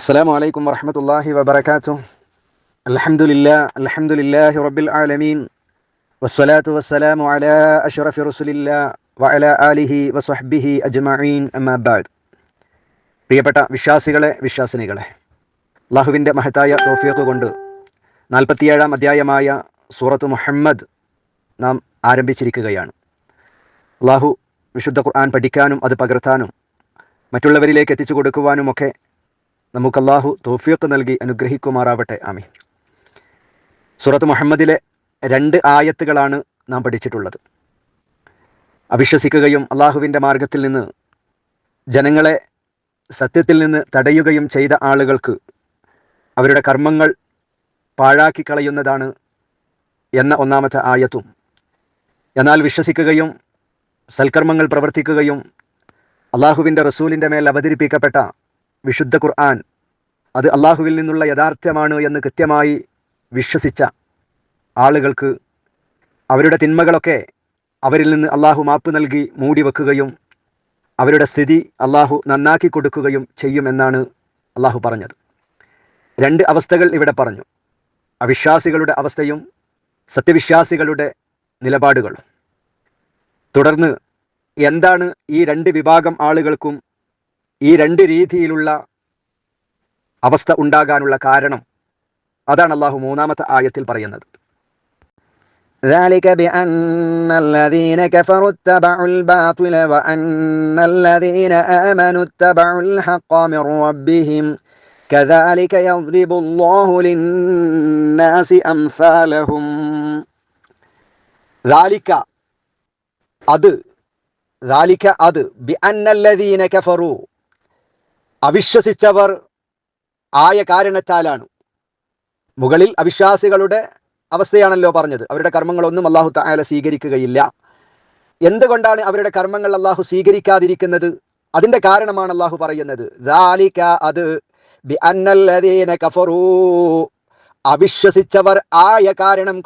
السلام عليكم ورحمة الله وبركاته. الحمد لله رب العالمين والصلاة والسلام على أشرف رسول الله وعلى آله وصحبه أجمعين أما بعد. പ്രിയപ്പെട്ട വിശ്വാസിനികളെ, അല്ലാഹുവിൻ്റെ മഹത്തായ തൗഫീഖ് കൊണ്ട് 47-ാം അധ്യായമായ സൂറത്ത് മുഹമ്മദ് നാം ആരംഭിച്ചിരിക്കുകയാണ്. അല്ലാഹു വിശുദ്ധ ഖുർആൻ പഠിക്കാനും അത് പകർത്താനും മറ്റുള്ളവരിലേക്ക് എത്തിച്ചു കൊടുക്കുവാനുമൊക്കെ നമുക്ക് അല്ലാഹു തൗഫീഖ് നൽകി അനുഗ്രഹിക്കുമാറാവട്ടെ. ആമീൻ. സൂറത്ത് മുഹമ്മദിലെ 2 ആയത്തുകളാണ് നാം പഠിച്ചിട്ടുള്ളത്. അവിശ്വസിക്കുകയും അല്ലാഹുവിൻ്റെ മാർഗത്തിൽ നിന്ന് ജനങ്ങളെ സത്യത്തിൽ നിന്ന് തടയുകയും ചെയ്ത ആളുകൾക്ക് അവരുടെ കർമ്മങ്ങൾ പാഴാക്കി കളയുന്നതാണ് എന്ന 1-ാമത്തെ ആയത്തും, എന്നാൽ വിശ്വസിക്കുകയും സൽക്കർമ്മങ്ങൾ പ്രവർത്തിക്കുകയും അല്ലാഹുവിൻ്റെ റസൂലിൻ്റെ മേൽ അവതരിപ്പിക്കപ്പെട്ട വിശുദ്ധ ഖുർആൻ അത് അല്ലാഹുവിൽ നിന്നുള്ള യഥാർത്ഥമാണ് എന്ന് കൃത്യമായി വിശ്വസിച്ച ആളുകൾക്ക് അവരുടെ തിന്മകളൊക്കെ അവരിൽ നിന്ന് അല്ലാഹു മാപ്പ് നൽകി മൂടി വെക്കുകയും അവരുടെ സ്ഥിതി അല്ലാഹു നന്നാക്കി കൊടുക്കുകയും ചെയ്യുമെന്നാണ് അല്ലാഹു പറഞ്ഞത്. 2 അവസ്ഥകൾ ഇവിടെ പറഞ്ഞു: അവിശ്വാസികളുടെ അവസ്ഥയും സത്യവിശ്വാസികളുടെ നിലപാടുകളും. തുടർന്ന് എന്താണ് ഈ 2 വിഭാഗം ആളുകൾക്കും ഈ 2 രീതിയിലുള്ള അവസ്ഥ ഉണ്ടാകാനുള്ള കാരണം, അതാണ് അല്ലാഹു 3-ാമത്തെ ആയത്തിൽ പറയുന്നത്. ذلك بأن الذين كفروا اتبعوا الباطل وأن الذين آمنوا اتبعوا الحق من ربهم كذلك يضرب الله للناس أمثالهم. ذلك അത് بأن الذين كفروا അവിശ്വസിച്ചവർ ആയ കാരണത്താലാണ്. മുകളിൽ അവിശ്വാസികളുടെ അവസ്ഥയാണല്ലോ പറഞ്ഞത്. അവരുടെ കർമ്മങ്ങളൊന്നും അല്ലാഹു തആല സ്വീകരിക്കുകയില്ല. എന്തുകൊണ്ടാണ് അവരുടെ കർമ്മങ്ങൾ അല്ലാഹു സ്വീകരിക്കാതിരിക്കുന്നത്? അതിൻ്റെ കാരണമാണ് അല്ലാഹു പറയുന്നത്. ذَلِكَ അത് بِأَنَّ الَّذِينَ كَفَرُوا അവിശ്വസിച്ചവർ ആയ കാരണം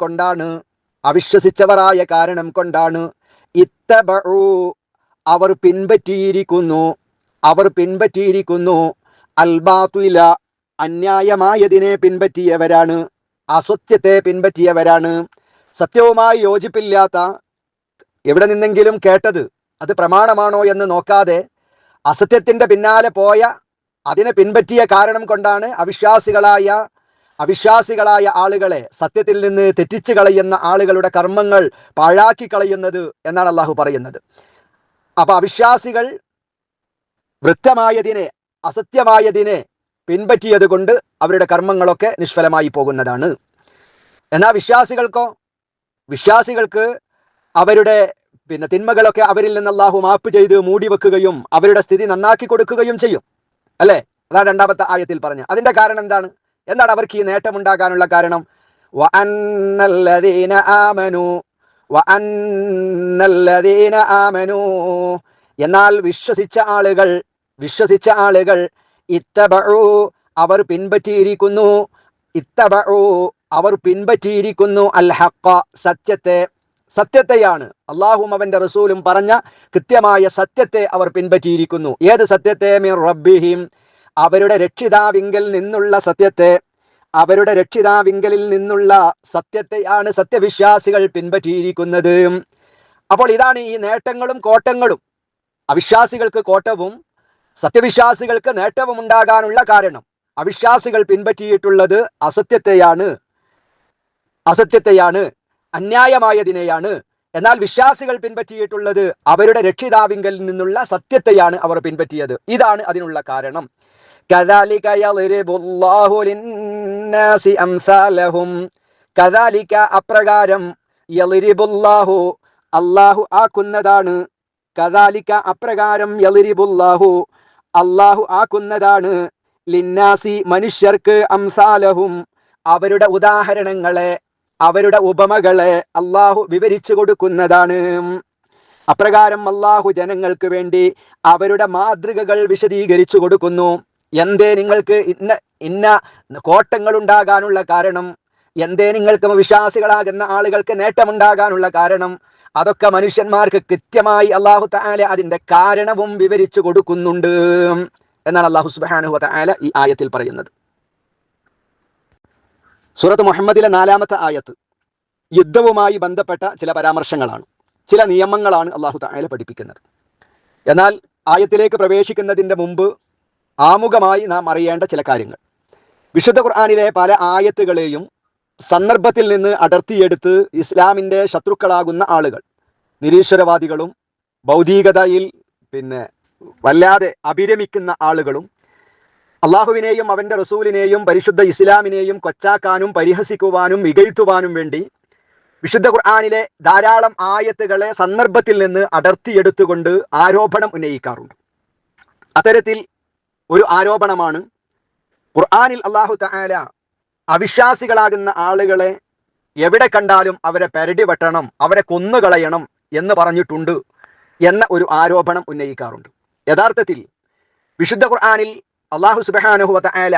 കൊണ്ടാണ് ഇത്തബഉ അവർ പിൻപറ്റിയിരിക്കുന്നു അൽബാതുല അന്യായമായതിനെ പിൻപറ്റിയവരാണ്, അസത്യത്തെ പിൻപറ്റിയവരാണ്. സത്യവുമായി യോജിപ്പില്ലാത്ത എവിടെ നിന്നെങ്കിലും കേട്ടത് അത് പ്രമാണമാണോ എന്ന് നോക്കാതെ അസത്യത്തിൻ്റെ പിന്നാലെ പോയ അതിനെ പിൻപറ്റിയ കാരണം കൊണ്ടാണ് അവിശ്വാസികളായ ആളുകളെ സത്യത്തിൽ നിന്ന് തെറ്റിച്ചു കളയുന്ന ആളുകളുടെ കർമ്മങ്ങൾ പാഴാക്കി കളയുന്നത് എന്നാണ് അല്ലാഹു പറയുന്നത്. അപ്പോൾ അവിശ്വാസികൾ വൃത്തമായതിനെ അസത്യമായതിനെ പിൻപറ്റിയത് കൊണ്ട് അവരുടെ കർമ്മങ്ങളൊക്കെ നിഷ്ഫലമായി പോകുന്നതാണ്. എന്നാൽ വിശ്വാസികൾക്ക് അവരുടെ തിന്മകളൊക്കെ അവരിൽ നിന്ന് അല്ലാഹു മാപ്പ് ചെയ്ത് മൂടി വെക്കുകയും അവരുടെ സ്ഥിതി നന്നാക്കി കൊടുക്കുകയും ചെയ്യും, അല്ലേ? അതാണ് 2-ാമത്തെ ആയത്തിൽ പറഞ്ഞ. അതിന്റെ കാരണം എന്താണ് അവർക്ക് ഈ നേട്ടമുണ്ടാകാനുള്ള കാരണം? വഅന്നല്ലദീന ആമനൂ എന്നാൽ വിശ്വസിച്ച ആളുകൾ ഇത്തബഉ അവർ പിൻപറ്റിയിരിക്കുന്നു അൽ ഹഖ സത്യത്തെയാണ്. അല്ലാഹുവും അവന്റെ റസൂലും പറഞ്ഞ കൃത്യമായ സത്യത്തെ അവർ പിൻപറ്റിയിരിക്കുന്നു. ഏത് സത്യത്തെ? മിർ റബ്ബിഹിം അവരുടെ രക്ഷിതാവിങ്കൽ നിന്നുള്ള സത്യത്തെയാണ് സത്യവിശ്വാസികൾ പിൻപറ്റിയിരിക്കുന്നത്. അപ്പോൾ ഇതാണ് ഈ നേട്ടങ്ങളും കോട്ടങ്ങളും. അവിശ്വാസികൾക്ക് കോട്ടവും സത്യവിശ്വാസികൾക്ക് നേട്ടവും ഉണ്ടാകാനുള്ള കാരണം. അവിശ്വാസികൾ പിൻപറ്റിയിട്ടുള്ളത് അസത്യത്തെയാണ്, അന്യായമായതിനെയാണ്. എന്നാൽ വിശ്വാസികൾ പിൻപറ്റിയിട്ടുള്ളത് അവരുടെ രക്ഷിതാവിങ്കൽ നിന്നുള്ള സത്യത്തെയാണ് അവർ പിൻപറ്റിയത്. ഇതാണ് അതിനുള്ള കാരണം. കദാലിക യളിബുല്ലാഹു ലിന്നാസി അംസാലഹും കദാലിക അപ്രകാരം യളിബുല്ലാഹു അല്ലാഹു ആക്കുന്നതാണ്. കദാലിക അപ്രകാരം യളിബുല്ലാഹു അല്ലാഹു ആക്കുന്നതാണ് ലിന്നാസി മനുഷ്യർക്ക് അംസാലഹും അവരുടെ ഉദാഹരണങ്ങളെ അവരുടെ ഉപമകളെ അല്ലാഹു വിവരിച്ചു കൊടുക്കുന്നതാണ്. അപ്രകാരം അല്ലാഹു ജനങ്ങൾക്ക് വേണ്ടി അവരുടെ മാതൃകകൾ വിശദീകരിച്ചു കൊടുക്കുന്നു. എന്തേ നിങ്ങൾക്ക് ഇന്ന കോട്ടങ്ങൾ ഉണ്ടാകാനുള്ള കാരണം, എന്തേ നിങ്ങൾക്ക് വിശ്വാസികളാകുന്ന ആളുകൾക്ക് നേട്ടമുണ്ടാകാനുള്ള കാരണം, അതൊക്കെ മനുഷ്യന്മാർക്ക് കൃത്യമായി അല്ലാഹു തആല അതിൻ്റെ കാരണവും വിവരിച്ചു കൊടുക്കുന്നുണ്ട്. എന്നാണ് അല്ലാഹു സുബ്ഹാനഹു വ തആല ഈ ആയത്തിൽ പറയുന്നത്. സൂറത്ത് മുഹമ്മദിലെ 4-ാമത്തെ ആയത്ത് യുദ്ധവുമായി ബന്ധപ്പെട്ട ചില പരാമർശങ്ങളാണ്, ചില നിയമങ്ങളാണ് അല്ലാഹു തആല പഠിപ്പിക്കുന്നത്. എന്നാൽ ആയത്തിലേക്ക് പ്രവേശിക്കുന്നതിൻ്റെ മുമ്പ് ആമുഖമായി നാം അറിയേണ്ട ചില കാര്യങ്ങൾ. വിശുദ്ധ ഖുർആനിലെ പല ആയത്തുകളെയും സന്ദർഭത്തിൽ നിന്ന് അടർത്തിയെടുത്ത് ഇസ്ലാമിൻ്റെ ശത്രുക്കളാകുന്ന ആളുകൾ, നിരീശ്വരവാദികളും ഭൗതികതയിൽ വല്ലാതെ അഭിരമിക്കുന്ന ആളുകളും അള്ളാഹുവിനെയും അവൻ്റെ റസൂലിനെയും പരിശുദ്ധ ഇസ്ലാമിനെയും കൊച്ചാക്കാനും പരിഹസിക്കുവാനും മികഴ്ത്തുവാനും വേണ്ടി വിശുദ്ധ ഖുർആനിലെ ധാരാളം ആയത്തുകളെ സന്ദർഭത്തിൽ നിന്ന് അടർത്തിയെടുത്തുകൊണ്ട് ആരോപണം ഉന്നയിക്കാറുണ്ട്. അത്തരത്തിൽ ഒരു ആരോപണമാണ് ഖുർആനിൽ അല്ലാഹു തആല അവിശ്വാസികളാകുന്ന ആളുകളെ എവിടെ കണ്ടാലും അവരെ പെരടി വെട്ടണം, അവരെ കൊന്നുകളയണം എന്ന് പറഞ്ഞിട്ടുണ്ട് എന്ന ഒരു ആരോപണം ഉന്നയിക്കാറുണ്ട്. യഥാർത്ഥത്തിൽ വിശുദ്ധ ഖുർആനിൽ അല്ലാഹു സുബ്ഹാനഹു വ തആല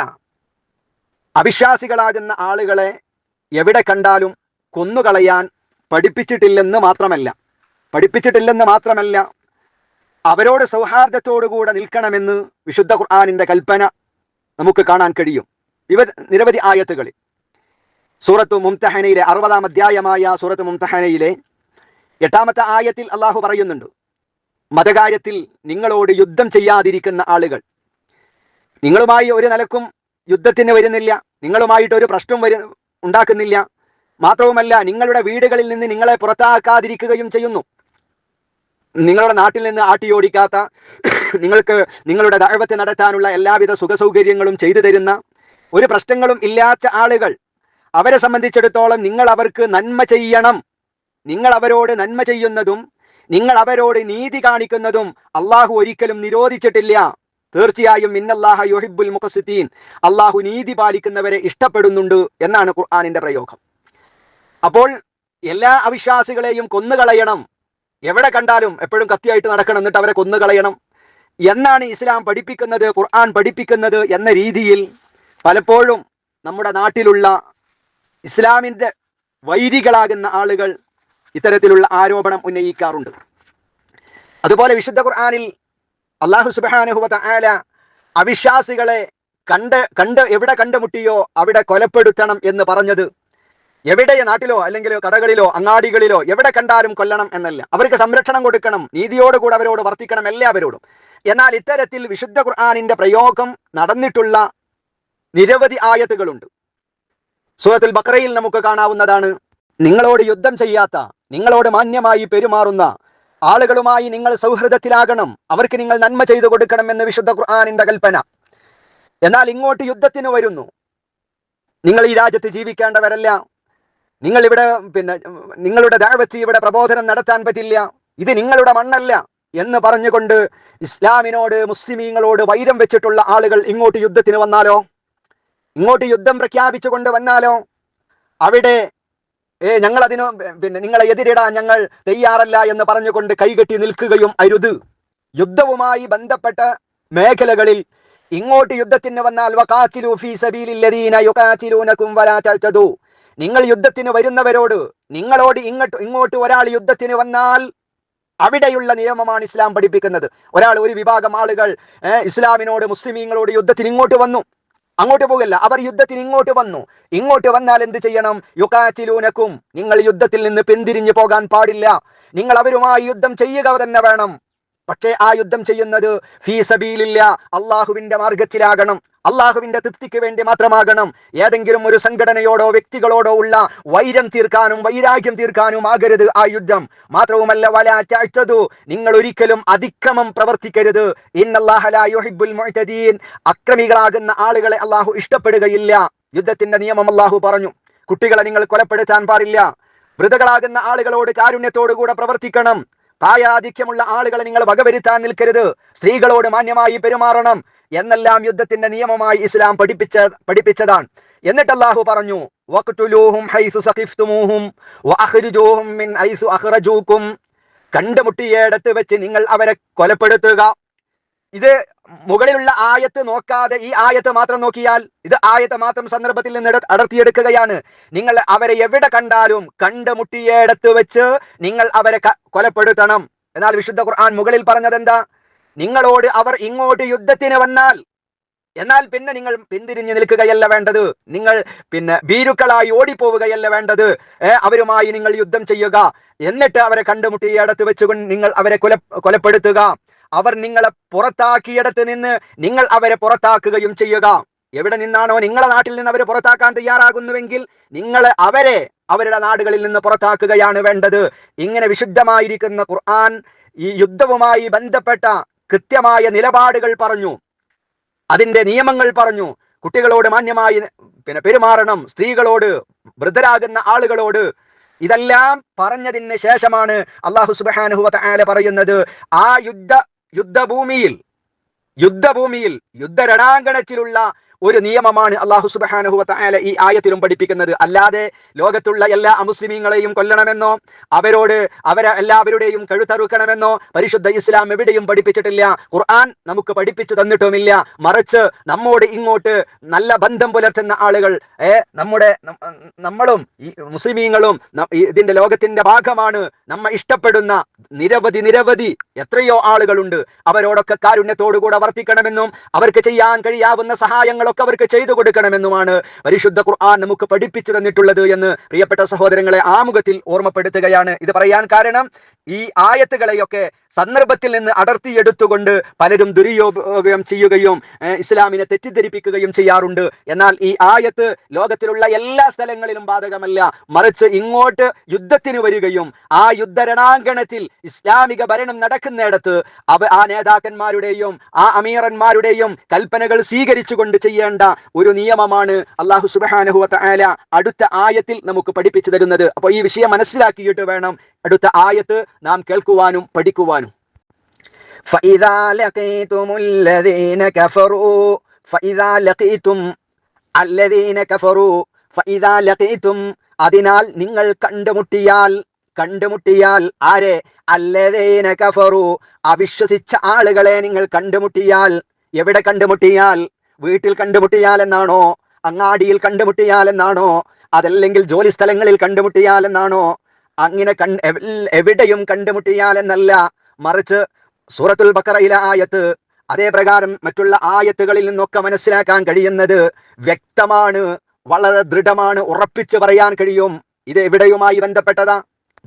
അവിശ്വാസികളാകുന്ന ആളുകളെ എവിടെ കണ്ടാലും കൊന്നുകളയാൻ പഠിപ്പിച്ചിട്ടില്ലെന്ന് മാത്രമല്ല അവരോട് സൗഹാർദ്ദത്തോടുകൂടെ നിൽക്കണമെന്ന് വിശുദ്ധ ഖുർആനിൻ്റെ കൽപ്പന നമുക്ക് കാണാൻ കഴിയും. നിരവധി ആയത്തുകളിൽ സൂറത്തു മുംതഹനയിലെ 60-ാം അധ്യായമായ സൂറത്തു മുംതഹനയിലെ 8-ാമത്തെ ആയത്തിൽ അല്ലാഹു പറയുന്നുണ്ട്, മതകാര്യത്തിൽ നിങ്ങളോട് യുദ്ധം ചെയ്യാതിരിക്കുന്ന ആളുകൾ നിങ്ങളുമായി ഒരു നിലക്കും യുദ്ധത്തിന് വരുന്നില്ല, നിങ്ങളുമായിട്ട് ഒരു പ്രശ്നം ഉണ്ടാക്കുന്നില്ല, മാത്രവുമല്ല നിങ്ങളുടെ വീടുകളിൽ നിന്ന് നിങ്ങളെ പുറത്താക്കാതിരിക്കുകയും ചെയ്യുന്നു. നിങ്ങളുടെ നാട്ടിൽ നിന്ന് ആട്ടിയോടിക്കാത്ത, നിങ്ങൾക്ക് നിങ്ങളുടെ ദഅവത്ത് നടത്താനുള്ള എല്ലാവിധ സുഖസൗകര്യങ്ങളും ചെയ്തു തരുന്ന, ഒരു പ്രശ്നങ്ങളും ഇല്ലാത്ത ആളുകൾ, അവരെ സംബന്ധിച്ചിടത്തോളം നിങ്ങൾ അവർക്ക് നന്മ ചെയ്യണം. നിങ്ങൾ അവരോട് നന്മ ചെയ്യുന്നതും നിങ്ങൾ അവരോട് നീതി കാണിക്കുന്നതും അള്ളാഹു ഒരിക്കലും നിരോധിച്ചിട്ടില്ല. തീർച്ചയായും ഇന്നല്ലാഹ യുഹിബ്ബുൽ മുഖ്സിതീൻ, അള്ളാഹു നീതി പാലിക്കുന്നവരെ ഇഷ്ടപ്പെടുന്നുണ്ട് എന്നാണ് ഖുർആനിന്റെ പ്രയോഗം. അപ്പോൾ എല്ലാ അവിശ്വാസികളെയും കൊന്നുകളയണം, എവിടെ കണ്ടാലും എപ്പോഴും കത്തിയായിട്ട് നടക്കണം, എന്നിട്ട് അവരെ കൊന്നുകളയണം എന്നാണ് ഇസ്ലാം പഠിപ്പിക്കുന്നത്, ഖുർആൻ പഠിപ്പിക്കുന്നത് എന്ന രീതിയിൽ പലപ്പോഴും നമ്മുടെ നാട്ടിലുള്ള ഇസ്ലാമിൻ്റെ വൈരികളാകുന്ന ആളുകൾ ഇത്തരത്തിലുള്ള ആരോപണം ഉന്നയിക്കാറുണ്ട്. അതുപോലെ വിശുദ്ധ ഖുർആനിൽ അല്ലാഹു സുബ്ഹാനഹു വ തആല അവിശ്വാസികളെ കണ്ട് എവിടെ കണ്ടുമുട്ടിയോ അവിടെ കൊലപ്പെടുത്തണം എന്ന് പറഞ്ഞത് എവിടെ, നാട്ടിലോ അല്ലെങ്കിൽ കടകളിലോ അങ്ങാടികളിലോ എവിടെ കണ്ടാലും കൊല്ലണം എന്നല്ല, അവർക്ക് സംരക്ഷണം കൊടുക്കണം, നീതിയോടുകൂടെ അവരോട് വർത്തിക്കണം എല്ലാവരോടും. എന്നാൽ ഇത്തരത്തിൽ വിശുദ്ധ ഖുർആനിന്റെ പ്രയോഗം നടന്നിട്ടുള്ള നിരവധി ആയത്തുകളുണ്ട്. സൂറത്തുൽ ബഖറയിൽ നമുക്ക് കാണാവുന്നതാണ്, നിങ്ങളോട് യുദ്ധം ചെയ്യാത്ത, നിങ്ങളോട് മാന്യമായി പെരുമാറുന്ന ആളുകളുമായി നിങ്ങൾ സൗഹൃദത്തിലാകണം, അവർക്ക് നിങ്ങൾ നന്മ ചെയ്തു കൊടുക്കണം എന്ന് വിശുദ്ധ ഖുർആനിന്റെ കൽപ്പന. എന്നാൽ ഇങ്ങോട്ട് യുദ്ധത്തിന് വരുന്നു, നിങ്ങൾ ഈ രാജ്യത്ത് ജീവിക്കേണ്ടവരല്ല, നിങ്ങൾ ഇവിടെ നിങ്ങളുടെ ദഅവത്ത് ഇവിടെ പ്രബോധനം നടത്താൻ പറ്റില്ല, ഇത് നിങ്ങളുടെ മണ്ണല്ല എന്ന് പറഞ്ഞുകൊണ്ട് ഇസ്ലാമിനോട് മുസ്ലിമീങ്ങളോട് വൈരം വെച്ചിട്ടുള്ള ആളുകൾ ഇങ്ങോട്ട് യുദ്ധത്തിന് വന്നാലോ, ഇങ്ങോട്ട് യുദ്ധം പ്രഖ്യാപിച്ചുകൊണ്ട് വന്നാലോ, അവിടെ ഞങ്ങൾ അതിന് നിങ്ങളെ എതിരിടാൻ ഞങ്ങൾ തയ്യാറല്ല എന്ന് പറഞ്ഞുകൊണ്ട് കൈകെട്ടി നിൽക്കുകയും അരുത്. യുദ്ധവുമായി ബന്ധപ്പെട്ട മേഖലകളിൽ ഇങ്ങോട്ട് യുദ്ധത്തിന് വന്നാൽ വഖാതിലു ഫീ സബീലില്ലദീന യുഖാതിലൂനകും വലാ തഅ്തദൂ, നിങ്ങൾ യുദ്ധത്തിന് വരുന്നവരോട്, നിങ്ങളോട് ഇങ്ങോട്ട് ഒരാൾ യുദ്ധത്തിന് വന്നാൽ അവിടെയുള്ള നിയമമാണ് ഇസ്ലാം പഠിപ്പിക്കുന്നത്. ഒരു വിഭാഗം ആളുകൾ ഇസ്ലാമിനോട് മുസ്ലിമീങ്ങളോട് യുദ്ധത്തിന് ഇങ്ങോട്ട് വന്നു, അങ്ങോട്ട് പോകല്ല, അവർ യുദ്ധത്തിന് ഇങ്ങോട്ട് വന്നു. ഇങ്ങോട്ട് വന്നാൽ എന്ത് ചെയ്യണം? യുഖാതിലൂനകും, നിങ്ങൾ യുദ്ധത്തിൽ നിന്ന് പിന്തിരിഞ്ഞു പോകാൻ പാടില്ല, നിങ്ങൾ അവരുമായി യുദ്ധം ചെയ്യുക തന്നെ വേണം. പക്ഷേ ആ യുദ്ധം ചെയ്യുന്നത് ഫീ സബീലില്ലാ, അള്ളാഹുവിന്റെ മാർഗത്തിലാകണം, അള്ളാഹുവിന്റെ തൃപ്തിക്ക് വേണ്ടി മാത്രമാകണം. ഏതെങ്കിലും ഒരു സംഘടനയോടോ വ്യക്തികളോടോ ഉള്ള വൈരം തീർക്കാനും വൈരാഗ്യം തീർക്കാനും ആകരുത് ആ യുദ്ധം. മാത്രവുമല്ല വലാ തഅ്തദൂ, നിങ്ങൾ ഒരിക്കലും അതിക്രമം പ്രവർത്തിക്കരുത്. ഇന്നല്ലാഹ ലാ യുഹിബ്ബുൽ മുഅ്തദീൻ, അക്രമികളാകുന്ന ആളുകളെ അള്ളാഹു ഇഷ്ടപ്പെടുകയില്ല. യുദ്ധത്തിന്റെ നിയമം അള്ളാഹു പറഞ്ഞു. കുട്ടികളെ നിങ്ങൾ കൊലപ്പെടുത്താൻ പാടില്ല, വൃതകളാകുന്ന ആളുകളോട് കാരുണ്യത്തോടുകൂടെ പ്രവർത്തിക്കണം, പ്രായാധിക്യമുള്ള ആളുകളെ നിങ്ങൾ വകവരുത്താൻ നിൽക്കരുത്, സ്ത്രീകളോട് മാന്യമായി പെരുമാറണം എന്നെല്ലാം യുദ്ധത്തിന്റെ നിയമമായി ഇസ്ലാം പഠിപ്പിച്ചതാണ്. എന്നിട്ട് അല്ലാഹു പറഞ്ഞു, വഖ്തുലൂഹും ഹൈസു സഖിഫ്തുമൂഹും വഅഖ്രിജൂഹും മിൻ ഹൈസു അഖ്റജൂകും, കണ്ടുമുട്ടിയേടത്ത് വെച്ച് നിങ്ങൾ അവരെ കൊലപ്പെടുത്തുക. ഇത് മുകളിലുള്ള ആയത്ത് നോക്കാതെ ഈ ആയത്ത് മാത്രം നോക്കിയാൽ, ഇത് ആയത്ത് മാത്രം സന്ദർഭത്തിൽ നിന്ന് അടർത്തിയെടുക്കുകയാണ്. നിങ്ങൾ അവരെ എവിടെ കണ്ടാലും കണ്ടുമുട്ടിയേടത്ത് വെച്ച് നിങ്ങൾ അവരെ കൊലപ്പെടുത്തണം. എന്നാൽ വിശുദ്ധ ഖുർആൻ മുകളിൽ പറഞ്ഞത് എന്താ? നിങ്ങളോട് അവർ ഇങ്ങോട്ട് യുദ്ധത്തിന് വന്നാൽ, എന്നാൽ പിന്നെ നിങ്ങൾ പിന്തിരിഞ്ഞു നിൽക്കുകയല്ല വേണ്ടത്, നിങ്ങൾ പിന്നെ ഭീരുക്കളായി ഓടിപ്പോവുകയല്ല വേണ്ടത്. അവരുമായി നിങ്ങൾ യുദ്ധം ചെയ്യുക, എന്നിട്ട് അവരെ കണ്ടുമുട്ടിയിടത്ത് വെച്ചുകൊണ്ട് നിങ്ങൾ അവരെ കൊലപ്പെടുത്തുക. അവർ നിങ്ങളെ പുറത്താക്കിയിടത്ത് നിന്ന് നിങ്ങൾ അവരെ പുറത്താക്കുകയും ചെയ്യുക. എവിടെ നിന്നാണോ നിങ്ങളെ നാട്ടിൽ നിന്ന് അവരെ പുറത്താക്കാൻ തയ്യാറാകുന്നുവെങ്കിൽ നിങ്ങൾ അവരെ അവരുടെ നാടുകളിൽ നിന്ന് പുറത്താക്കുകയാണ് വേണ്ടത്. ഇങ്ങനെ വിശുദ്ധമായിരിക്കുന്ന ഖുർആൻ ഈ യുദ്ധവുമായി ബന്ധപ്പെട്ട കൃത്യമായ നിലപാടുകൾ പറഞ്ഞു, അതിന്റെ നിയമങ്ങൾ പറഞ്ഞു. കുട്ടികളോട് മാന്യമായി പെരുമാറണം, സ്ത്രീകളോട്, വൃദ്ധരാകുന്ന ആളുകളോട്. ഇതെല്ലാം പറഞ്ഞതിന് ശേഷമാണ് അല്ലാഹു സുബ്ഹാനഹു വ തആല പറയുന്നത്, ആ യുദ്ധഭൂമിയിൽ യുദ്ധരണാങ്കണത്തിലുള്ള ഒരു നിയമമാണ് അല്ലാഹു സുബ്ഹാനഹു വ തആല ഈ ആയത്തിലും പഠിപ്പിക്കുന്നത്. അല്ലാതെ ലോകത്തുള്ള എല്ലാ അമുസ്ലിമീങ്ങളെയും കൊല്ലണമെന്നോ അവരെ എല്ലാവരുടെയും കഴുത്തറുക്കണമെന്നോ പരിശുദ്ധ ഇസ്ലാം എവിടെയും പഠിപ്പിച്ചിട്ടില്ല. ഖുർആൻ നമുക്ക് പഠിപ്പിച്ചു തന്നിട്ടുമില്ല. മറിച്ച് നമ്മോട് ഇങ്ങോട്ട് നല്ല ബന്ധം പുലർത്തുന്ന ആളുകൾ, നമ്മളും ഈ മുസ്ലിമീങ്ങളും ഇതിന്റെ ലോകത്തിന്റെ ഭാഗമാണ്, നമ്മ ഇഷ്ടപ്പെടുന്ന നിരവധി എത്രയോ ആളുകളുണ്ട്. അവരോടൊക്കെ കാരുണ്യത്തോടുകൂടെ വർത്തിക്കണമെന്നും അവർക്ക് ചെയ്യാൻ കഴിയാവുന്ന സഹായങ്ങളൊക്കെ അവർക്ക് ചെയ്തു കൊടുക്കണമെന്നുമാണ് പരിശുദ്ധ ഖുർആൻ നമുക്ക് പഠിപ്പിച്ചു തന്നിട്ടുള്ളത് എന്ന് പ്രിയപ്പെട്ട സഹോദരങ്ങളെ ആമുഖത്തിൽ ഓർമ്മപ്പെടുത്തുകയാണ്. ഇത് പറയാൻ കാരണം, ഈ ആയത്തുകളെയൊക്കെ സന്ദർഭത്തിൽ നിന്ന് അടർത്തിയെടുത്തുകൊണ്ട് പലരും ദുരുപയോഗം ചെയ്യുകയും ഇസ്ലാമിനെ തെറ്റിദ്ധരിപ്പിക്കുകയും ചെയ്യാറുണ്ട്. എന്നാൽ ഈ ആയത്ത് ലോകത്തിലുള്ള എല്ലാ സ്ഥലങ്ങളിലും ബാധകമല്ല. മറിച്ച് ഇങ്ങോട്ട് യുദ്ധത്തിന് വരികയും ആ യുദ്ധരണാങ്കണത്തിൽ ഇസ്ലാമിക ഭരണം നടക്കുന്നിടത്ത് ആ നേതാക്കന്മാരുടെയും ആ അമീറന്മാരുടെയും കൽപ്പനകൾ സ്വീകരിച്ചുകൊണ്ട് ചെയ്യേണ്ട ഒരു നിയമമാണ് അല്ലാഹു സുബ്ഹാനഹു വ തആല അടുത്ത ആയത്തിൽ നമുക്ക് പഠിപ്പിച്ചു തരുന്നത്. അപ്പോൾ ഈ വിഷയം മനസ്സിലാക്കിയിട്ട് വേണം അടുത്ത ആയത്ത് നാം കേൾക്കുവാനും പഠിക്കുവാനും. فإذا لقيتم الذين كفروا അതിനാൽ നിങ്ങൾ കണ്ടുമുട്ടിയാൽ ആരെ? അല്ലദീന കഫറു, അവിശ്വസിച്ച ആളുകളെ നിങ്ങൾ കണ്ടുമുട്ടിയാൽ. എവിടെ കണ്ടുമുട്ടിയാൽ? വീട്ടിൽ കണ്ടുമുട്ടിയാൽ എന്നാണോ? അങ്ങാടിയിൽ കണ്ടുമുട്ടിയാൽ എന്നാണോ? അതല്ലെങ്കിൽ ജോലി സ്ഥലങ്ങളിൽ കണ്ടുമുട്ടിയാൽ എന്നാണോ? അങ്ങനെ എവിടെയും കണ്ടുമുട്ടിയാൽ എന്നല്ല. മറിച്ച് സൂറത്തുൽ ബഖറയിലെ ആയത്ത്, അതേ പ്രകാരം മറ്റുള്ള ആയത്തുകളിൽ നിന്നൊക്കെ മനസ്സിലാക്കാൻ കഴിയുന്നത് വ്യക്തമാണ്, വളരെ ദൃഢമാണ്, ഉറപ്പിച്ചു പറയാൻ കഴിയും. ഇത് എവിടെയുമായി ബന്ധപ്പെട്ടതാ?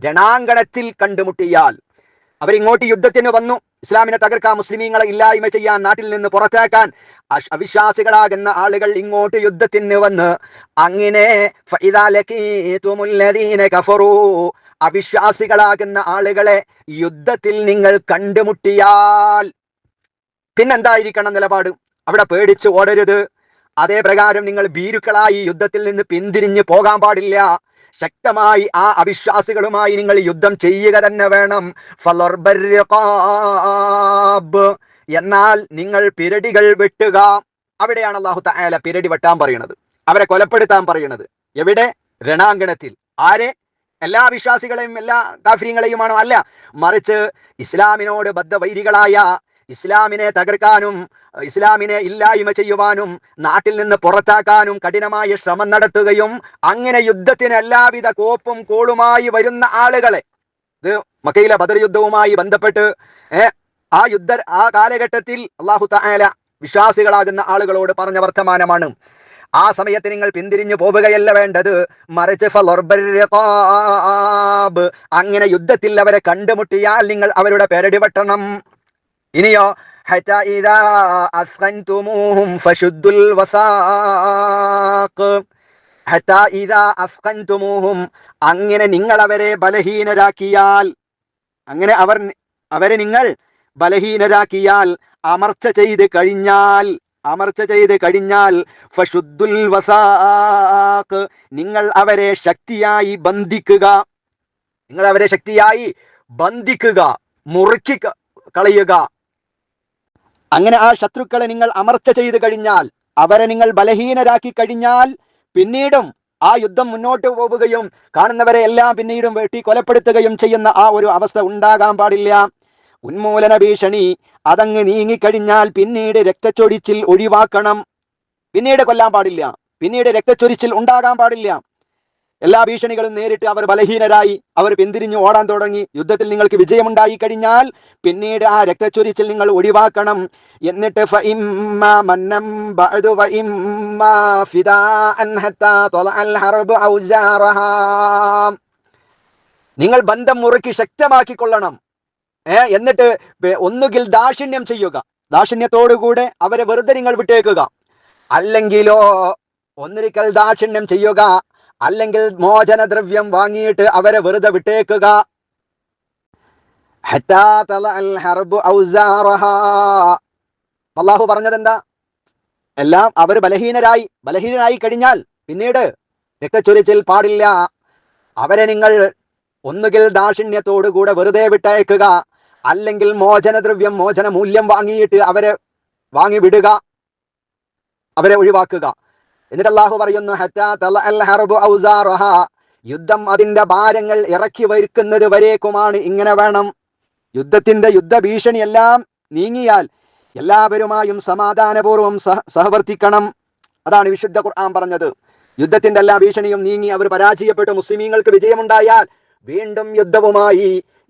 രണാങ്കണത്തിൽ കണ്ടുമുട്ടിയാൽ. അവരിങ്ങോട്ട് യുദ്ധത്തിന് വന്നു, ഇസ്ലാമിനെ തകർക്കാൻ, മുസ്ലിമീങ്ങളെ ഇല്ലായ്മ ചെയ്യാൻ, നാട്ടിൽ നിന്ന് പുറത്താക്കാൻ അവിശ്വാസികളാകുന്ന ആളുകൾ ഇങ്ങോട്ട് യുദ്ധത്തിന് വന്ന് അങ്ങനെ അവിശ്വാസികളാകുന്ന ആളുകളെ യുദ്ധത്തിൽ നിങ്ങൾ കണ്ടുമുട്ടിയാൽ പിന്നെന്തായിരിക്കണം നിലപാട്? അവിടെ പേടിച്ച് ഓടരുത്. അതേ പ്രകാരം നിങ്ങൾ ഭീരുക്കളായി യുദ്ധത്തിൽ നിന്ന് പിന്തിരിഞ്ഞു പോകാൻ പാടില്ല. ശക്തമായി ആ അവിശ്വാസികളുമായി നിങ്ങൾ യുദ്ധം ചെയ്യുക തന്നെ വേണം. എന്നാൽ നിങ്ങൾ പിരടികൾ വെട്ടുക. അവിടെയാണ് അല്ലാഹു തആല പിരടി വെട്ടാൻ പറയുന്നത്, അവരെ കൊലപ്പെടുത്താൻ പറയുന്നത്. എവിടെ? രണാങ്കണത്തിൽ. ആരെ? എല്ലാ വിശ്വാസികളെയും എല്ലാ കാഫിരീങ്ങളെയുമാണോ? അല്ല, മറിച്ച് ഇസ്ലാമിനോട് ബദ്ധവൈരികളായ, ഇസ്ലാമിനെ തകർക്കാനും ഇസ്ലാമിനെ ഇല്ലായ്മ ചെയ്യുവാനും നാട്ടിൽ നിന്ന് പുറത്താക്കാനും കഠിനമായ ശ്രമം നടത്തുകയും അങ്ങനെ യുദ്ധത്തിന് എല്ലാവിധ കോപ്പും കോളുമായി വരുന്ന ആളുകളെ, ഇത് മക്കയിലെ ബദർ യുദ്ധവുമായി ബന്ധപ്പെട്ട് ആ കാലഘട്ടത്തിൽ അല്ലാഹു തആല വിശ്വാസികളാകുന്ന ആളുകളോട് പറഞ്ഞ വർത്തമാനമാണ്. ആ സമയത്ത് നിങ്ങൾ പിന്തിരിഞ്ഞു പോവുകയല്ല വേണ്ടത്, മറിച്ച് അങ്ങനെ യുദ്ധത്തിൽ അവരെ കണ്ടുമുട്ടിയാൽ നിങ്ങൾ അവരുടെ പെരടി വെട്ടണം. ഇനിയോ അങ്ങനെ നിങ്ങൾ അവരെ ബലഹീനരാക്കിയാൽ, അങ്ങനെ അവരെ നിങ്ങൾ ബലഹീനരാക്കിയാൽ, അമർച്ച ചെയ്ത് കഴിഞ്ഞാൽ ഫശുദ്ദുൽ വസാഖ്, നിങ്ങൾ അവരെ ശക്തിയായി ബന്ധിക്കുക, മുറുക്കി കളയുക. അങ്ങനെ ആ ശത്രുക്കളെ നിങ്ങൾ അമർച്ച ചെയ്ത് കഴിഞ്ഞാൽ, അവരെ നിങ്ങൾ ബലഹീനരാക്കി കഴിഞ്ഞാൽ, പിന്നീടും ആ യുദ്ധം മുന്നോട്ട് പോവുകയും കാണുന്നവരെ എല്ലാം പിന്നീടും വെട്ടി കൊലപ്പെടുത്തുകയും ചെയ്യുന്ന ആ ഒരു അവസ്ഥ ഉണ്ടാകാൻ പാടില്ല. ഉന്മൂലന ഭീഷണി അതങ്ങ് നീങ്ങിക്കഴിഞ്ഞാൽ പിന്നീട് രക്തച്ചൊരിച്ചിൽ ഒഴിവാക്കണം. പിന്നീട് കൊല്ലാൻ പാടില്ല, പിന്നീട് രക്തച്ചൊരിച്ചിൽ ഉണ്ടാകാൻ പാടില്ല. എല്ലാ ഭീഷണികളും നേരിട്ട് അവർ ബലഹീനരായി, അവർ പിന്തിരിഞ്ഞു ഓടാൻ തുടങ്ങി. യുദ്ധത്തിൽ നിങ്ങൾക്ക് വിജയമുണ്ടായി കഴിഞ്ഞാൽ പിന്നീട് ആ രക്തച്ചൊരിച്ചിൽ നിങ്ങൾ ഒഴിവാക്കണം. എന്നിട്ട് ഫഇമ്മാ മന്നം ബഅദു വഇമ്മാ ഫിദാഅൻ ഹത്താ തളഅൽ ഹർബു ഔസാറഹാ. നിങ്ങൾ ബന്ധം മുറുക്കി ശക്തമാക്കിക്കൊള്ളണം. എന്നിട്ട് ഒന്നുകിൽ ദാക്ഷിണ്യം ചെയ്യുക, ദാക്ഷിണ്യത്തോടുകൂടെ അവരെ വെറുതെ നിങ്ങൾ വിട്ടേക്കുക. അല്ലെങ്കിലോ ഒന്നിരിക്കൽ ദാക്ഷിണ്യം ചെയ്യുക, അല്ലെങ്കിൽ മോചനദ്രവ്യം വാങ്ങിയിട്ട് അവരെ വെറുതെ വിട്ടേക്കുക. ഹത്താ തളഅൽ ഹർബു ഔസാറഹാ. അല്ലാഹു പറഞ്ഞതെന്താ? എല്ലാം അവർ ബലഹീനരായി കഴിഞ്ഞാൽ പിന്നീട് രക്തച്ചൊരിച്ചിൽ പാടില്ല. അവരെ നിങ്ങൾ ഒന്നുകിൽ ദാക്ഷിണ്യത്തോടുകൂടെ വെറുതെ വിട്ടയക്കുക, അല്ലെങ്കിൽ മോചനദ്രവ്യം, മോചന മൂല്യം വാങ്ങിയിട്ട് അവരെ വാങ്ങി വിടുക, അവരെ ഒഴിവാക്കുക. എന്നിട്ട് അല്ലാഹു പറയുന്നു ഹത്താ തളഅൽ ഹർബു ഔസാറഹാ. യുദ്ധം അതിന്റെ ഭാരങ്ങൾ ഇറക്കി വരുന്നത് വരേക്കുമാണ് ഇങ്ങനെ വേണം. യുദ്ധത്തിന്റെ യുദ്ധഭീഷണി എല്ലാം നീങ്ങിയാൽ എല്ലാവരുമായും സമാധാനപൂർവ്വം സഹവർത്തിക്കണം. അതാണ് വിശുദ്ധ ഖുർആൻ പറഞ്ഞത്. യുദ്ധത്തിന്റെ എല്ലാ ഭീഷണിയും നീങ്ങി അവർ പരാജയപ്പെട്ടു മുസ്ലിമീങ്ങൾക്ക് വിജയമുണ്ടായാൽ വീണ്ടും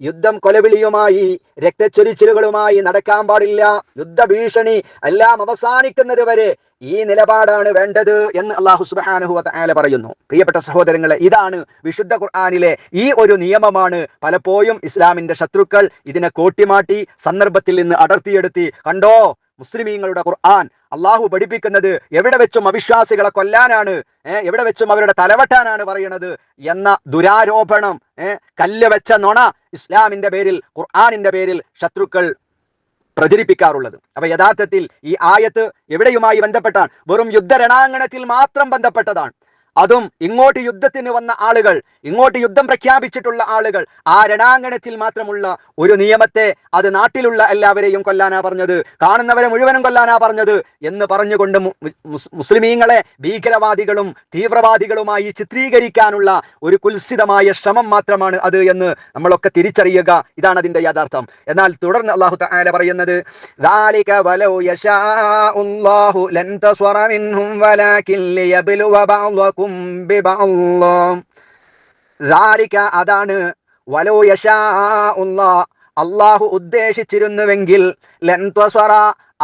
യുദ്ധം കൊലവിളിയുമായി രക്തച്ചൊരിച്ചിലുകളുമായി നടക്കാൻ പാടില്ല. യുദ്ധഭീഷണി എല്ലാം അവസാനിക്കുന്നത് വരെ ഈ നിലപാടാണ് വേണ്ടത് എന്ന് അല്ലാഹു സുബ്ഹാനഹു വ തആല പറയുന്നു. പ്രിയപ്പെട്ട സഹോദരങ്ങളെ, ഇതാണ് വിശുദ്ധ ഖുർആനിലെ ഈ ഒരു നിയമമാണ് പലപ്പോഴും ഇസ്ലാമിന്റെ ശത്രുക്കൾ ഇതിനെ കോട്ടിമാട്ടി സന്ദർഭത്തിൽ നിന്ന് അടർത്തിയെടുത്തി. കണ്ടോ, മുസ്ലിമീങ്ങളുടെ ഖുർആൻ അള്ളാഹു പഠിപ്പിക്കുന്നത് എവിടെ വെച്ചും അവിശ്വാസികളെ കൊല്ലാനാണ്, എവിടെ വെച്ചും അവരുടെ തലവെട്ടാനാണ് പറയുന്നത് എന്ന ദുരാരോപണം, കല്ല് വെച്ച നുണ ഇസ്ലാമിന്റെ പേരിൽ, ഖുർആനിന്റെ പേരിൽ ശത്രുക്കൾ പ്രചരിപ്പിക്കാറുള്ളത്. അപ്പൊ യഥാർത്ഥത്തിൽ ഈ ആയത്ത് എവിടെയുമായി ബന്ധപ്പെട്ടാണ്? വെറും യുദ്ധരണാങ്കണത്തിൽ മാത്രം ബന്ധപ്പെട്ടതാണ്. അതും ഇങ്ങോട്ട് യുദ്ധത്തിന് വന്ന ആളുകൾ, ഇങ്ങോട്ട് യുദ്ധം പ്രഖ്യാപിച്ചിട്ടുള്ള ആളുകൾ, ആ രണാങ്കണത്തിൽ മാത്രമുള്ള ഒരു നിയമത്തെ അത് നാട്ടിലുള്ള എല്ലാവരെയും കൊല്ലാനാ പറഞ്ഞത്, കാണുന്നവരെ മുഴുവനും കൊല്ലാനാ പറഞ്ഞത് എന്ന് പറഞ്ഞുകൊണ്ട് മുസ്ലിമീങ്ങളെ ഭീകരവാദികളും തീവ്രവാദികളുമായി ചിത്രീകരിക്കാനുള്ള ഒരു കുൽസിതമായ ശ്രമം മാത്രമാണ് അത് എന്ന് നമ്മളൊക്കെ തിരിച്ചറിയുക. ഇതാണ് അതിന്റെ യാഥാർത്ഥ്യം. എന്നാൽ തുടർന്ന് അല്ലാഹു തആല പറയുന്നത് ذَلِكَ وَلَوْ يَشَاءُ اللَّهُ لَانْتَصَرَ مِنْهُمْ وَلَكِنْ لِيَبْلُوَ بَعْضَكُمْ അതാണ് വലോ യശാഉല്ലാ, അല്ലാഹു ഉദ്ദേശിച്ചിരുന്നുവെങ്കിൽ ലൻതസറ,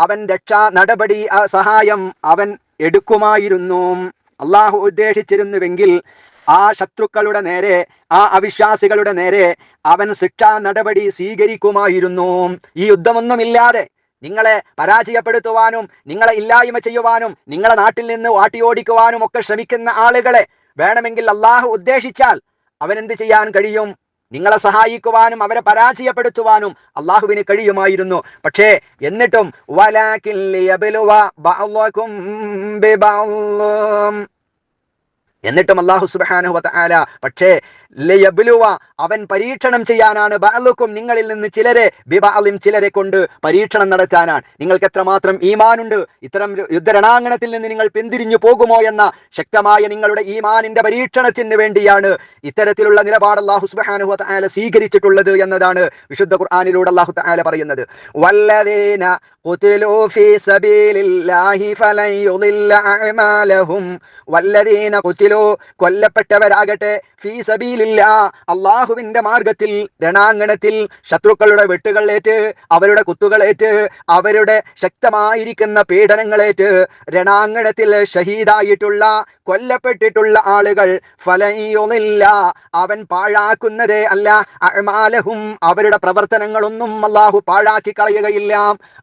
അവൻ രക്ഷാ നടപടി സഹായം അവൻ എടുക്കുമായിരുന്നു. അല്ലാഹു ഉദ്ദേശിച്ചിരുന്നുവെങ്കിൽ ആ ശത്രുക്കളുടെ നേരെ, ആ അവിശ്വാസികളുടെ നേരെ അവൻ ശിക്ഷാ നടപടി സ്വീകരിക്കുമായിരുന്നു. ഈ യുദ്ധമൊന്നുമില്ലാതെ നിങ്ങളെ പരാജയപ്പെടുത്തുവാനും നിങ്ങളെ ഇല്ലായ്മ ചെയ്യുവാനും നിങ്ങളെ നാട്ടിൽ നിന്ന് വാട്ടിയോടിക്കുവാനും ഒക്കെ ശ്രമിക്കുന്ന ആളുകളെ വേണമെങ്കിൽ അല്ലാഹു ഉദ്ദേശിച്ചാൽ അവൻ എന്ത് ചെയ്യാൻ കഴിയും? നിങ്ങളെ സഹായിക്കുവാനും അവരെ പരാജയപ്പെടുത്തുവാനും അല്ലാഹുവിന് കഴിയുമായിരുന്നു. പക്ഷേ എന്നിട്ടും വലാകിൻ ലിയബ്ലുവ ബഅളകും ബിബഅള്, എന്നിട്ടും അല്ലാഹു സുബ്ഹാനഹു വ തആല പക്ഷേ ലയബ്ലുവ, അവൻ പരീക്ഷണം ചെയ്യാനാണ്, ബഅലുക്കും, നിങ്ങളിൽ നിന്ന് ചിലരെ, ബിബഅലിൻ, ചിലരെ കൊണ്ട് പരീക്ഷണം നടത്താനാണ്. നിങ്ങൾക്ക് എത്രമാത്രം ഈമാനുണ്ട്, ഇത്തരം യുദ്ധരണാങ്കണത്തിൽ നിന്ന് നിങ്ങൾ പിന്തിരിഞ്ഞു പോകുമോ എന്ന ശക്തമായ നിങ്ങളുടെ ഈമാനിന്റെ പരീക്ഷണത്തിന് വേണ്ടിയാണ് ഇത്തരത്തിലുള്ള നിലപാട് അല്ലാഹു സുബ്ഹാനഹു വ തആല സ്വീകരിച്ചിട്ടുള്ളത് എന്നതാണ് വിശുദ്ധ ഖുർആനിലൂടെ അല്ലാഹു തആല പറയുന്നത്. വല്ലദീന ഖുതിലൂ ഫീ സബീലില്ലാഹി ഫലൻ യുളില്ല അഅമാലഹും. വല്ലദീന ഖുതിലൂ, കൊല്ലപ്പെട്ടവരാകട്ടെ, ഫീ സബീലില്ലാഹ്, അല്ലാഹുവിന്റെ മാർഗത്തിൽ, രണാങ്കണത്തിൽ ശത്രുക്കളുടെ വെട്ടുകളേറ്റ്, അവരുടെ കുത്തുകളേറ്റ്, അവരുടെ ശക്തമായിരിക്കുന്ന പീഡനങ്ങളേറ്റ് രണാങ്കണത്തിൽ ഷഹീദായിട്ടുള്ള, കൊല്ലപ്പെട്ടിട്ടുള്ള ആളുകൾ ഫലൻ യുളില്ല, അവൻ പാഴാക്കുന്നതേ അല്ല, അഅമാലഹും, അവരുടെ പ്രവർത്തനങ്ങളൊന്നും അല്ലാഹു പാഴാക്കി കളയുകയില്ല.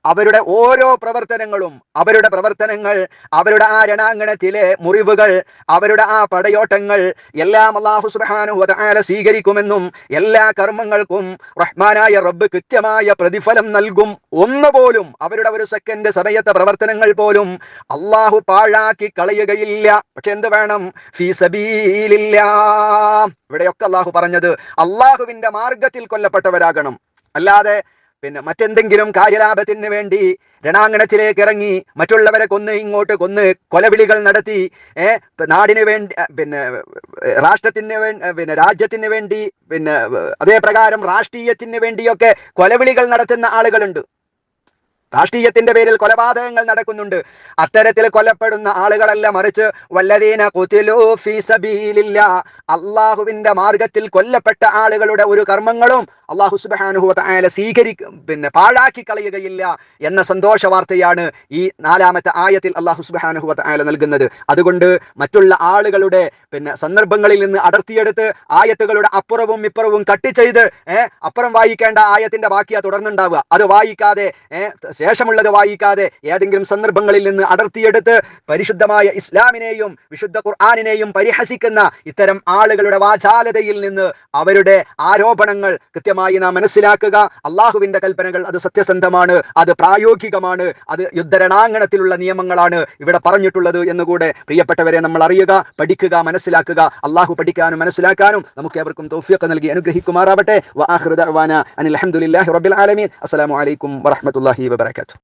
അവരുടെ ഓരോ പ്രവർത്തനങ്ങളും, അവരുടെ പ്രവർത്തനങ്ങൾ, അവരുടെ ആ രണാങ്കണത്തിലെ മുറിവുകൾ, അവരുടെ ആ പടയോട്ടങ്ങൾ എല്ലാം അല്ലാഹു സുബ്ഹാനഹു വ തആല സ്വീകരിക്കുമെന്നും എല്ലാ കർമ്മങ്ങൾക്കും റഹ്മാനായ റബ്ബ് കൃത്യമായ പ്രതിഫലം നൽകും. ഒന്നുപോലും, അവരുടെ ഒരു സെക്കൻഡ് സമയത്തെ പ്രവർത്തനങ്ങൾ പോലും അല്ലാഹു പാഴാക്കി കളയുകയില്ല. പക്ഷെ എന്ത് വേണം? ഫീ സബീലില്ലാഹ്. ഇവിടെയൊക്കെ അല്ലാഹു പറഞ്ഞത് അല്ലാഹുവിന്റെ മാർഗത്തിൽ കൊല്ലപ്പെട്ടവരാകണം. അല്ലാതെ മറ്റെന്തെങ്കിലും കാര്യലാഭത്തിന് വേണ്ടി രണാങ്കണത്തിലേക്ക് ഇറങ്ങി മറ്റുള്ളവരെ കൊന്ന്, ഇങ്ങോട്ട് കൊന്ന്, കൊലവിളികൾ നടത്തി, നാടിന് വേണ്ടി, രാഷ്ട്രത്തിന് വേണ്ടി, രാജ്യത്തിന് വേണ്ടി, അതേ പ്രകാരം രാഷ്ട്രീയത്തിന് വേണ്ടിയൊക്കെ കൊലവിളികൾ നടത്തുന്ന ആളുകളുണ്ട്. രാഷ്ട്രീയത്തിന്റെ പേരിൽ കൊലപാതകങ്ങൾ നടക്കുന്നുണ്ട്. അത്തരത്തിൽ കൊല്ലപ്പെടുന്ന ആളുകളല്ല, മറിച്ച് വല്ലദീന ഖുതിലൂ ഫീ സബീലില്ലാഹ്, അള്ളാഹുവിന്റെ മാർഗത്തിൽ കൊല്ലപ്പെട്ട ആളുകളുടെ ഒരു കർമ്മങ്ങളും അള്ളാഹു സുബ്ഹാനഹു വ തആല പാഴാക്കി കളയുകയില്ല എന്ന സന്തോഷ വാർത്തയാണ് ഈ 4-ാമത്തെ ആയത്തിൽ അള്ളാഹു സുബ്ഹാനഹു വ തആല നൽകുന്നത്. അതുകൊണ്ട് മറ്റുള്ള ആളുകളുടെ സന്ദർഭങ്ങളിൽ നിന്ന് അടർത്തിയെടുത്ത് ആയത്തുകളുടെ അപ്പുറവും ഇപ്പുറവും കട്ട് ചെയ്ത് അപ്പുറം വായിക്കേണ്ട ആയത്തിന്റെ ബാക്കിയാ തുടർന്നുണ്ടാവുക. അത് വായിക്കാതെ ശേഷമുള്ളത് വായിക്കാതെ ഏതെങ്കിലും സന്ദർഭങ്ങളിൽ നിന്ന് അടർത്തിയെടുത്ത് പരിശുദ്ധമായ ഇസ്ലാമിനെയും വിശുദ്ധ ഖുർആനിനെയും പരിഹസിക്കുന്ന ഇത്തരം ആളുകളുടെ വാചാലതയിൽ നിന്ന് അവരുടെ ആരോപണങ്ങൾ കൃത്യമായി നാം മനസ്സിലാക്കുക. അള്ളാഹുവിന്റെ കൽപ്പനകൾ അത് സത്യസന്ധമാണ്, അത് പ്രായോഗികമാണ്, അത് യുദ്ധരണാങ്കണത്തിലുള്ള നിയമങ്ങളാണ് ഇവിടെ പറഞ്ഞിട്ടുള്ളത് എന്നുകൂടെ പ്രിയപ്പെട്ടവരെ നമ്മൾ അറിയുക, പഠിക്കുക, മനസ്സിലാക്കുക. അള്ളാഹു പഠിക്കാനും മനസ്സിലാക്കാനും നമുക്ക് ഏവർക്കും തൗഫീഖ് നൽകി അനുഗ്രഹിക്കുമാറാവട്ടെ. വആഖിറു ദഅ്വാനാ അനിൽ ഹംദുലില്ലാഹി റബ്ബിൽ ആലമീൻ. അസ്സലാമു അലൈക്കും വറഹ്മത്തുള്ളാഹി വബറകാതുഹു.